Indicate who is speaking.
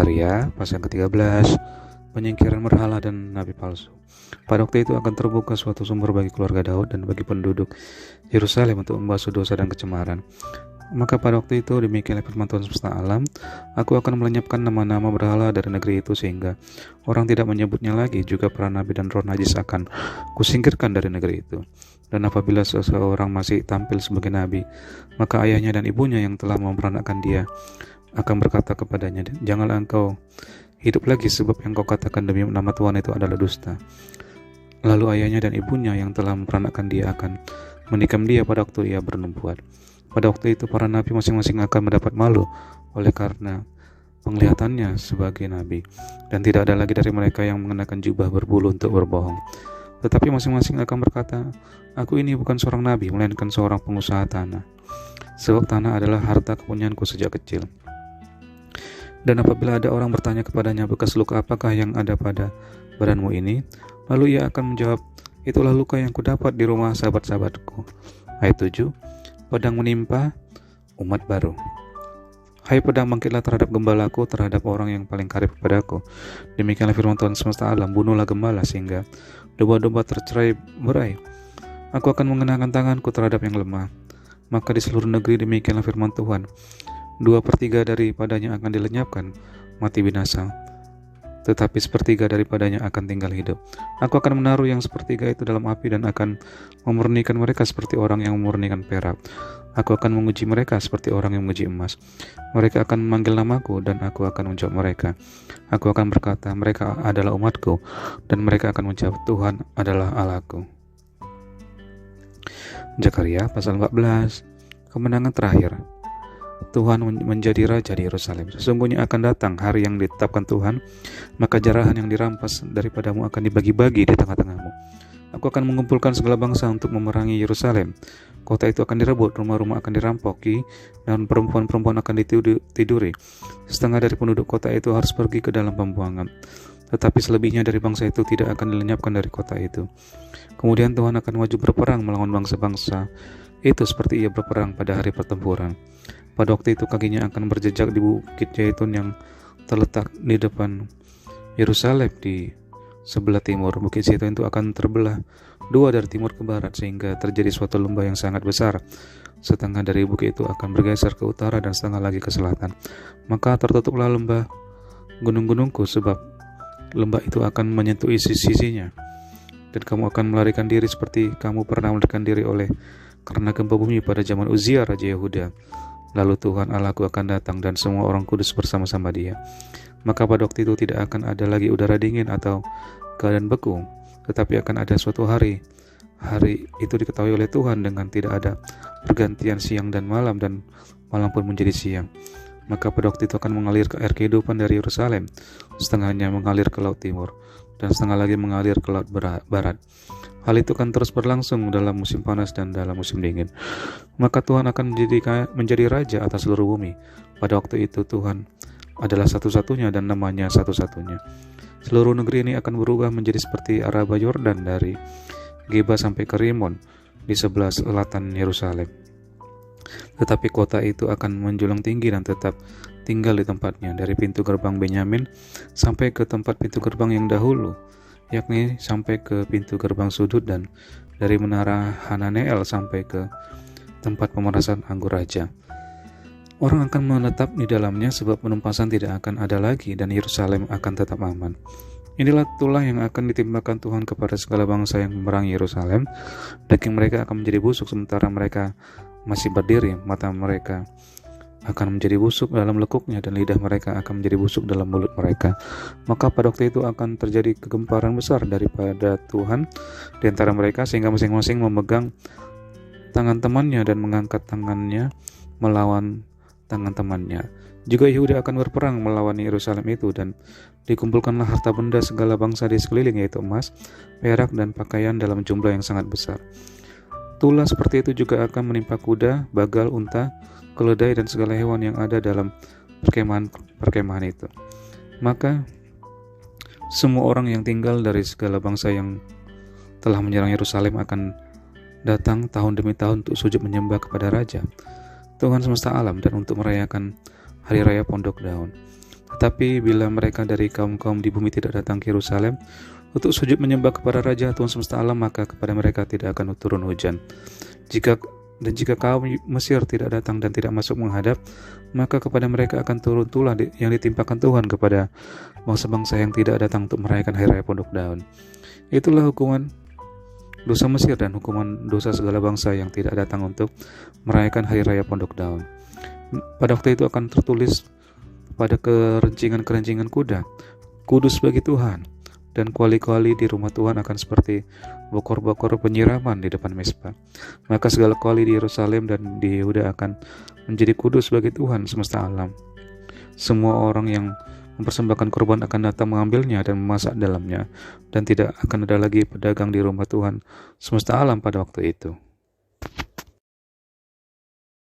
Speaker 1: Zakaria pasal ke-13, penyingkiran berhala dan nabi palsu. Pada waktu itu akan terbuka suatu sumber bagi keluarga Daud dan bagi penduduk Yerusalem untuk membasuh dosa dan kecemaran. Maka pada waktu itu demikianlah firman Tuhan semesta alam, aku akan melenyapkan nama-nama berhala dari negeri itu sehingga orang tidak menyebutnya lagi. Juga para nabi dan roh najis akan kusingkirkan dari negeri itu. Dan apabila seseorang masih tampil sebagai nabi, maka ayahnya dan ibunya yang telah memperanakan dia akan berkata kepadanya, janganlah engkau hidup lagi, sebab yang kau katakan demi nama Tuhan itu adalah dusta. Lalu ayahnya dan ibunya yang telah memperanakan dia akan menikam dia pada waktu ia bernubuat. Pada waktu itu para nabi masing-masing akan mendapat malu oleh karena penglihatannya sebagai nabi, dan tidak ada lagi dari mereka yang mengenakan jubah berbulu untuk berbohong. Tetapi masing-masing akan berkata, aku ini bukan seorang nabi, melainkan seorang pengusaha tanah, sebab tanah adalah harta kepunyaanku sejak kecil. Dan apabila ada orang bertanya kepadanya, bekas luka apakah yang ada pada badanmu ini? Lalu ia akan menjawab, itulah luka yang kudapat di rumah sahabat-sahabatku. Ayat 7, pedang menimpa umat baru. Hai pedang, bangkitlah terhadap gembalaku, terhadap orang yang paling karib kepadaku. Demikianlah firman Tuhan semesta alam, bunuhlah gembala sehingga domba-domba tercerai berai. Aku akan mengenakan tanganku terhadap yang lemah. Maka di seluruh negeri demikianlah firman Tuhan, 2/3 daripadanya akan dilenyapkan, mati binasa, tetapi 1/3 daripadanya akan tinggal hidup. Aku akan menaruh yang 1/3 itu dalam api dan akan memurnikan mereka seperti orang yang memurnikan perak. Aku akan menguji mereka seperti orang yang menguji emas. Mereka akan memanggil namaku dan aku akan menjawab mereka. Aku akan berkata, mereka adalah umatku, dan mereka akan menjawab, Tuhan adalah Allahku. Zakaria pasal 14, kemenangan terakhir. Tuhan menjadi raja di Yerusalem. Sesungguhnya akan datang hari yang ditetapkan Tuhan, maka jarahan yang dirampas daripadamu akan dibagi-bagi di tengah-tengahmu. Aku akan mengumpulkan segala bangsa untuk memerangi Yerusalem. Kota itu akan direbut, rumah-rumah akan dirampoki, dan perempuan-perempuan akan ditiduri. Setengah dari penduduk kota itu harus pergi ke dalam pembuangan, tetapi selebihnya dari bangsa itu tidak akan dilenyapkan dari kota itu. Kemudian Tuhan akan maju berperang melawan bangsa-bangsa itu seperti ia berperang pada hari pertempuran. Pada waktu itu kakinya akan berjejak di bukit Zaitun yang terletak di depan Yerusalem di sebelah timur. Bukit Zaitun itu akan terbelah dua dari timur ke barat sehingga terjadi suatu lembah yang sangat besar. Setengah dari bukit itu akan bergeser ke utara dan setengah lagi ke selatan. Maka tertutuplah lembah gunung-gunungku, sebab lembah itu akan menyentuh sisinya. Dan kamu akan melarikan diri seperti kamu pernah melarikan diri karena gempa bumi pada zaman Uzia Raja Yehuda. Lalu Tuhan Allahku akan datang dan semua orang kudus bersama-sama dia. Maka pada waktu itu tidak akan ada lagi udara dingin atau keadaan beku, tetapi akan ada suatu hari. Hari itu diketahui oleh Tuhan dengan tidak ada pergantian siang dan malam pun menjadi siang. Maka pada waktu itu akan mengalir ke air kehidupan dari Yerusalem, setengahnya mengalir ke laut timur dan setengah lagi mengalir ke laut barat. Hal itu akan terus berlangsung dalam musim panas dan dalam musim dingin. Maka Tuhan akan menjadi raja atas seluruh bumi. Pada waktu itu Tuhan adalah satu-satunya dan namanya satu-satunya. Seluruh negeri ini akan berubah menjadi seperti Araba Yordan dari Geba sampai ke Rimon di sebelah selatan Yerusalem. Tetapi kota itu akan menjulang tinggi dan tetap tinggal di tempatnya, dari pintu gerbang Benyamin sampai ke tempat pintu gerbang yang dahulu, yakni sampai ke pintu gerbang sudut, dan dari menara Hananeel sampai ke tempat pemerasan anggur raja. Orang akan menetap di dalamnya sebab penumpasan tidak akan ada lagi dan Yerusalem akan tetap aman. Inilah tulah yang akan ditimpakan Tuhan kepada segala bangsa yang memerangi Yerusalem. Daging mereka akan menjadi busuk sementara mereka masih berdiri. Mata mereka akan menjadi busuk dalam lekuknya dan lidah mereka akan menjadi busuk dalam mulut mereka. Maka pada waktu itu akan terjadi kegemparan besar daripada Tuhan di antara mereka, sehingga masing-masing memegang tangan temannya dan mengangkat tangannya melawan tangan temannya. Juga Yehuda akan berperang melawan Yerusalem itu, dan dikumpulkanlah harta benda segala bangsa di sekeliling, yaitu emas, perak, dan pakaian dalam jumlah yang sangat besar. Tulah seperti itu juga akan menimpa kuda, bagal, unta, keledai, dan segala hewan yang ada dalam perkemahan itu. Maka semua orang yang tinggal dari segala bangsa yang telah menyerang Yerusalem akan datang tahun demi tahun untuk sujud menyembah kepada Raja Tuhan semesta alam dan untuk merayakan hari raya Pondok Daun. Tetapi bila mereka dari kaum-kaum di bumi tidak datang ke Yerusalem untuk sujud menyembah kepada Raja Tuhan semesta alam, maka kepada mereka tidak akan turun hujan. Jika kaum Mesir tidak datang dan tidak masuk menghadap, maka kepada mereka akan turun tulah yang ditimpakan Tuhan kepada bangsa-bangsa yang tidak datang untuk merayakan Hari Raya Pondok Daun. Itulah hukuman dosa Mesir dan hukuman dosa segala bangsa yang tidak datang untuk merayakan Hari Raya Pondok Daun. Pada waktu itu akan tertulis pada kerencingan-kerencingan kuda, kudus bagi Tuhan, dan kuali-kuali di rumah Tuhan akan seperti bokor-bokor penyiraman di depan mezbah. Maka segala kuali di Yerusalem dan di Yehuda akan menjadi kudus bagi Tuhan semesta alam. Semua orang yang mempersembahkan korban akan datang mengambilnya dan memasak dalamnya, dan tidak akan ada lagi pedagang di rumah Tuhan semesta alam pada waktu itu.